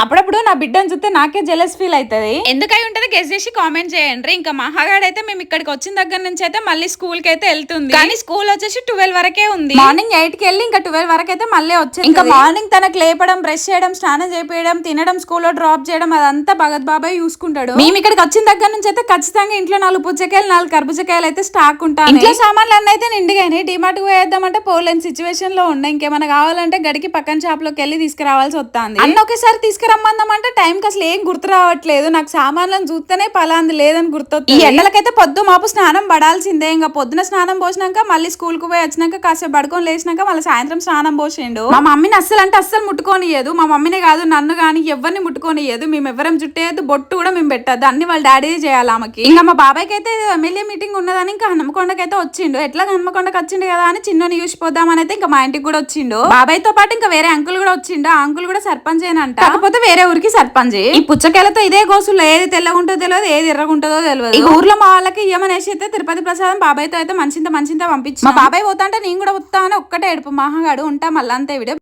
అప్పుడప్పుడు నా బిడ్డను చూస్తే నాకే జెలస్ ఫీల్ అవుతుంది. ఎందుకై ఉంటది గెస్ చేసి కామెంట్ చేయండి. ఇంకా మహాగాడ్ అయితే మేము ఇక్కడికి వచ్చిన దగ్గర నుంచి అయితే మళ్ళీ స్కూల్ కి అయితే వెళ్తుంది. కానీ స్కూల్ వచ్చేసి 12 వరకే ఉంది. మార్నింగ్ 8 కి వెళ్ళి ఇంకా 12 వరకు అయితే మళ్ళీ వచ్చేది. ఇంకా మార్నింగ్ తనకు లేపడం, బ్రష్ చేయడం, స్నానం చేయించడం, తినడం, స్కూల్లో డ్రాప్ చేయడం అదంతా భగత్ బాబాయ్ చూసుకుంటాడు. మేము ఇక్కడికి వచ్చిన దగ్గర నుంచి అయితే ఖచ్చితంగా ఇంట్లో 4 పుచ్చకాయలు 4 కర్బుజకాయలు అయితే స్టాక్ ఉంటాయి. ఇంట్లో సామాన్లు అన్నీ అయితే నిండుగానే డిమార్ట్ పోయేద్దామంటే పోలేని సిచ్యువేషన్ లో ఉన్నాయి. ఇంకేమైనా కావాలంటే గడికి పక్కన షాప్ లోకి వెళ్ళి తీసుకురావాల్సి వస్తుంది. అన్న ఒకేసారి తీసుకురమ్మందామంటే టైం కి అసలు ఏం గుర్తు రావట్లేదు. నాకు సామాన్లను చూస్తేనే పలాంది లేదని గుర్తొస్తుంది. ఈ ఎండలకైతే పొద్దు మాపు స్నానం పడాల్సిందే. ఇంకా పొద్దున స్నానం పోసినాక మళ్ళీ స్కూల్ కు పోయి వచ్చినాక కాసేపు పడుకొని లేచినాక మళ్ళీ సాయంత్రం స్నానం పోసిండు. మా మమ్మీని అస్సలు అంటే అస్సలు ముట్టుకోనియదు. మా మమ్మీనే కాదు నన్ను కానీ ఎవరిని ముట్టుకోనియదు. మేము ఎవరం జుట్టేయద్దు, బొట్టు కూడా మేము పెట్టద్దు. అన్ని వాళ్ళ డాడీ చేయాలి ఆమెకి. ఇంకా మా బాబాయ్కి అయితే ఎమ్మెల్యే మీటింగ్ ఉన్నదని ఇంకా హన్మకొండకైతే వచ్చిండు. ఎట్లా హన్మకొండకి వచ్చిండు కదా అని చిన్నని చూసిపోదామని అయితే ఇంకా మా ఇంటికి కూడా వచ్చిండు. బాబాయ్ తో పాటు ఇంకా వేరే అంకుల్ కూడా వచ్చిండు. ఆ అంకుల్ కూడా సర్పంచ్ ఏనంట, కాకపోతే వేరే ఊరికి సర్పంచ్. ఈ పుచ్చకాయలతో ఇదే గోసుల్లో ఏది తెల్లగుంటుందో తెలియదు, ఏది ఎర్రగుంటుందో తెలియదు. ఈ ఊర్లో మా వాళ్ళకి ఇయ్యమనేసి అయితే తిరుపతి ప్రసాదం బాబాయ్తో అయితే మంచింత పంపించి మా బాబాయ్ పోతా అంటే నేను కూడా వస్తా అని ఒక్కటే ఏడుపు. మహాగాడు ఉంటా మళ్ళీ అంతే వీడియో.